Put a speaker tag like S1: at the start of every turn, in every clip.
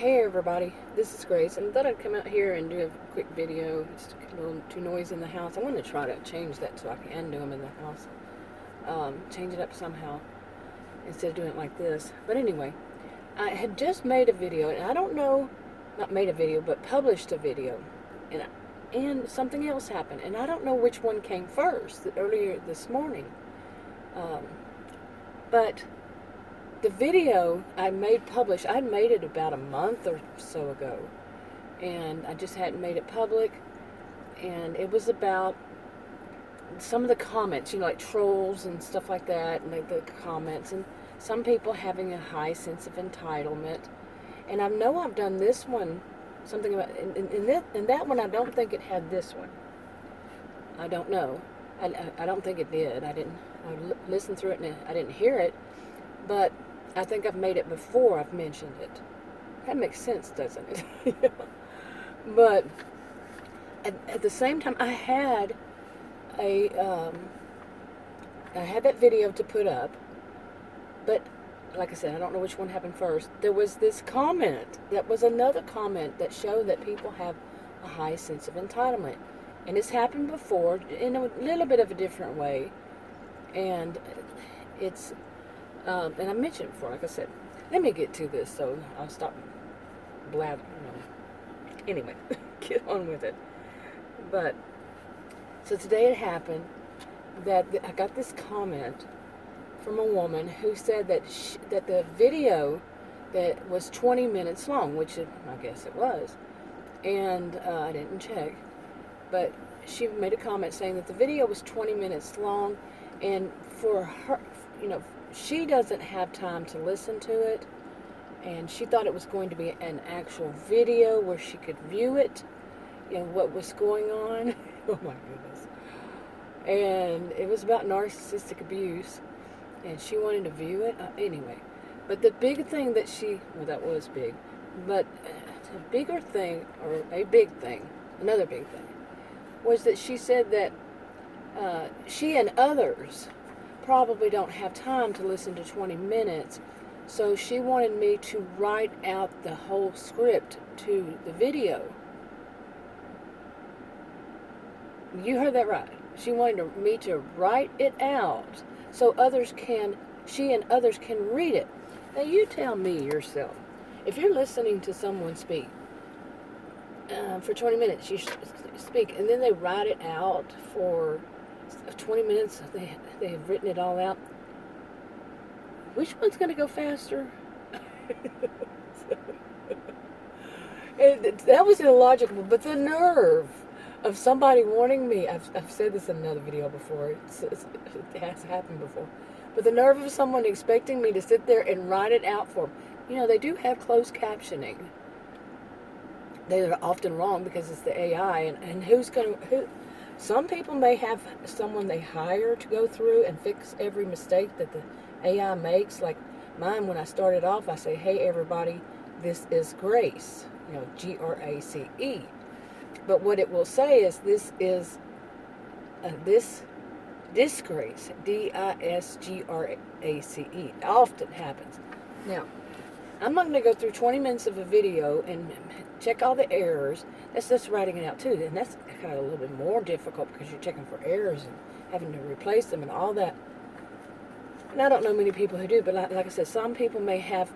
S1: Hey everybody, this is Grace, and I thought I'd come out here and do a quick video. It's a little too noisy in the house. I'm going to try to change that so I can do them in the house. Change it up somehow instead of doing it like this. But anyway, I had just made a video, and I don't know, not made a video, but published a video. And something else happened, and I don't know which one came first, earlier this morning. But the video I made published, I'd made it about a month or so ago, and I just hadn't made it public, and it was about some of the comments, like trolls and stuff like that, and the comments, and some people having a high sense of entitlement. And I know I've done this one, something about, in that one I don't think it had this one. I don't know. I don't think it did. I listened through it and I didn't hear it, but I think I've made it before I've mentioned it. That makes sense, doesn't it? But at the same time, I had that video to put up, but like I said, I don't know which one happened first. There was this comment, that was another comment that showed that people have a high sense of entitlement. And it's happened before in a little bit of a different way. And it's and I mentioned it before, like I said. Let me get to this, so I'll stop blabbering. Anyway, get on with it. But, so today it happened that I got this comment from a woman who said that that the video that was 20 minutes long, which I guess it was, and I didn't check, but she made a comment saying that the video was 20 minutes long, and for her, she doesn't have time to listen to it, and she thought it was going to be an actual video where she could view it, what was going on. Oh my goodness. And it was about narcissistic abuse, and she wanted to view it. Anyway, but the big thing that that was big, but a bigger thing, or a big thing, another big thing, was that she said that she and others probably don't have time to listen to 20 minutes, so she wanted me to write out the whole script to the video. You heard that right. She wanted me to write it out so she and others can read it. Now you tell me yourself, if you're listening to someone speak for 20 minutes, you speak, and then they write it out for 20 minutes, they have written it all out. Which one's going to go faster? That was illogical, but the nerve of somebody wanting me, I've said this in another video before, it has happened before, but the nerve of someone expecting me to sit there and write it out for them. They do have closed captioning. They are often wrong because it's the AI, and who some people may have someone they hire to go through and fix every mistake that the AI makes. Like mine, when I started off, I say, "Hey everybody, this is Grace," Grace. But what it will say is, this is this disgrace, Disgrace. It often happens. Now, I'm not going to go through 20 minutes of a video and check all the errors. That's just writing it out too, and that's kind of a little bit more difficult because you're checking for errors and having to replace them and all that. And I don't know many people who do, but like I said, some people may have,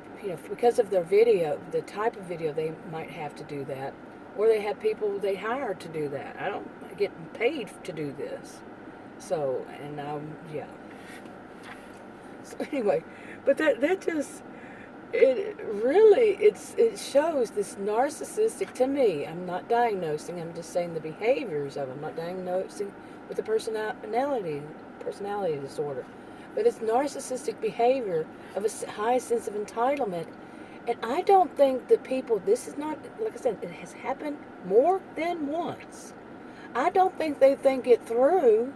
S1: because of their video, the type of video, they might have to do that. Or they have people they hire to do that. I don't get paid to do this. So, and yeah. So anyway, but that just, it really, it shows this narcissistic, to me, I'm not diagnosing, I'm just saying the behaviors of them. I'm not diagnosing with the personality disorder. But it's narcissistic behavior of a high sense of entitlement. And I don't think that people, this is not, like I said, it has happened more than once. I don't think they think it through,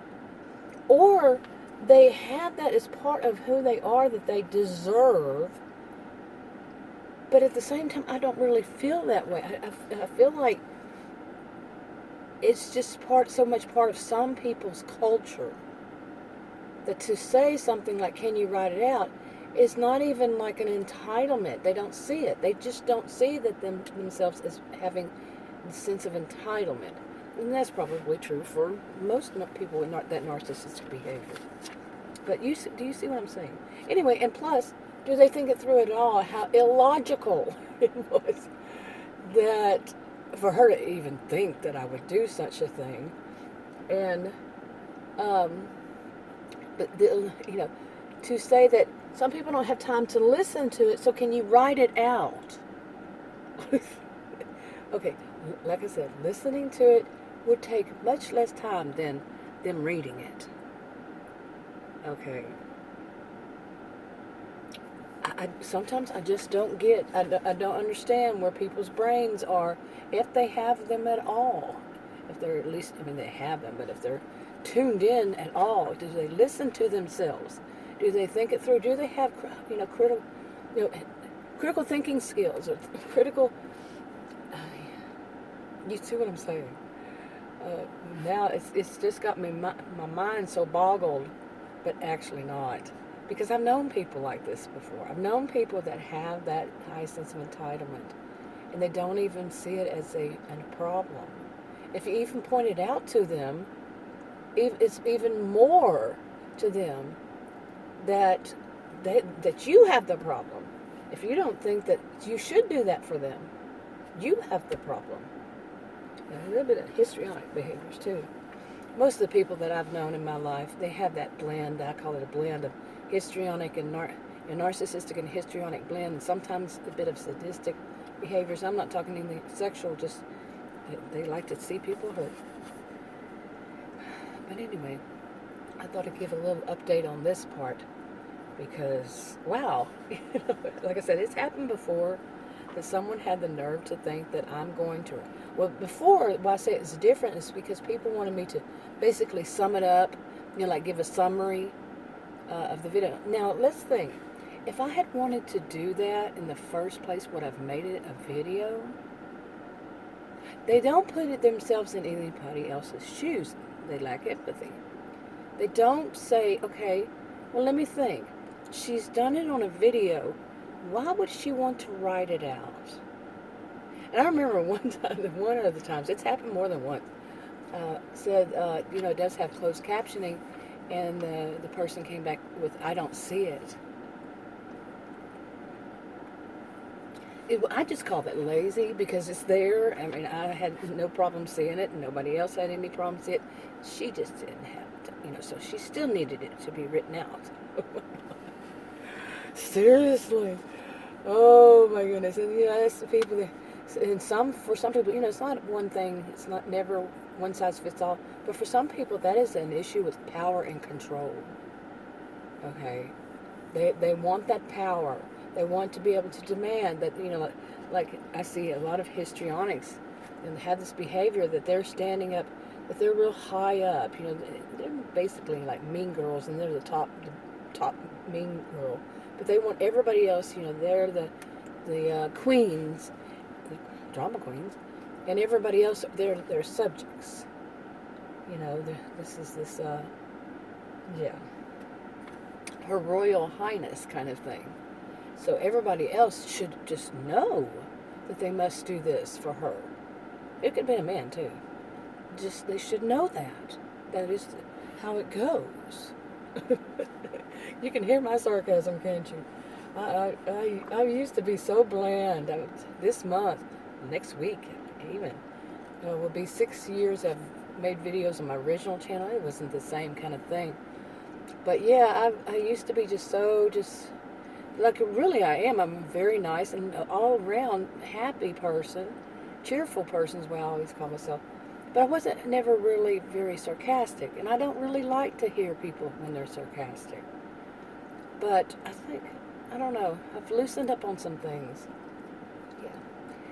S1: or they have that as part of who they are that they deserve. But at the same time, I don't really feel that way. I feel like it's just so much part of some people's culture that to say something like, "Can you write it out?" is not even like an entitlement. They don't see it. They just don't see that themselves as having the sense of entitlement. And that's probably true for most people with that narcissistic behavior. But do you see what I'm saying? Anyway, and plus, do they think it through at all? How illogical it was that for her to even think that I would do such a thing. And, but, to say that some people don't have time to listen to it, so can you write it out? Okay, like I said, listening to it would take much less time than them reading it. Okay. Sometimes I just don't get, I don't understand where people's brains are, if they have them at all. If they're at least, I mean, they have them, but if they're tuned in at all, do they listen to themselves? Do they think it through? Do they have, critical thinking skills or critical, you see what I'm saying? Now it's just got me, my mind so boggled, but actually not. Because I've known people like this before. I've known people that have that high sense of entitlement, and they don't even see it as a problem. If you even point it out to them, it's even more to them that you have the problem. If you don't think that you should do that for them, you have the problem. And a little bit of histrionic behaviors too. Most of the people that I've known in my life, they have that blend. I call it a blend of histrionic and narcissistic and histrionic blend, and sometimes a bit of sadistic behaviors. I'm not talking anything sexual, just they like to see people hurt. But anyway, I thought I'd give a little update on this part because, wow, like I said, it's happened before that someone had the nerve to think that I'm going to, well, before, why I say it's different is because people wanted me to basically sum it up, like give a summary of the video. Now, let's think. If I had wanted to do that in the first place, would I've made it a video? They don't put it themselves in anybody else's shoes. They lack empathy. They don't say, okay, well, let me think. She's done it on a video. Why would she want to write it out? And I remember one of the times, it's happened more than once, said, it does have closed captioning, and the person came back with, I don't see it. I just call that lazy because it's there. I mean, I had no problem seeing it, and nobody else had any problem seeing it. She just didn't have to, so she still needed it to be written out. Seriously. Oh my goodness. And that's the people that, and for some people, it's not one thing, it's not never one size fits all, but for some people that is an issue with power and control. Okay. They want that power. They want to be able to demand that, like I see a lot of histrionics and have this behavior that they're standing up, that they're real high up, they're basically like mean girls, and they're the top mean girl. But they want everybody else, they're the queens, the drama queens, and everybody else, they're subjects. Her Royal Highness kind of thing. So everybody else should just know that they must do this for her. It could be a man too. Just they should know that. That is how it goes. You can hear my sarcasm, can't you? I used to be so bland. This month, next week even, will be 6 years I've made videos on my original channel. It wasn't the same kind of thing. But yeah, I used to be like really I am. I'm a very nice and all around happy person, cheerful person is what I always call myself. But I wasn't never really very sarcastic, and I don't really like to hear people when they're sarcastic. But I don't know, I've loosened up on some things. Yeah.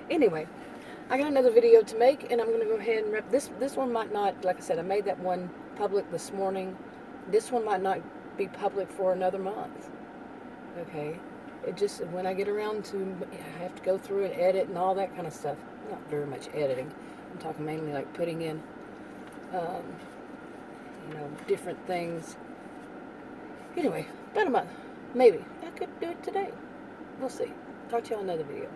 S1: Anyway, I got another video to make, and I'm going to go ahead and wrap. This one might not, like I said, I made that one public this morning. This one might not be public for another month. Okay? It just, when I get around to, I have to go through and edit and all that kind of stuff. Not very much editing. I'm talking mainly like putting in, different things. Anyway, about a month. Maybe. I could do it today. We'll see. Talk to y'all in another video.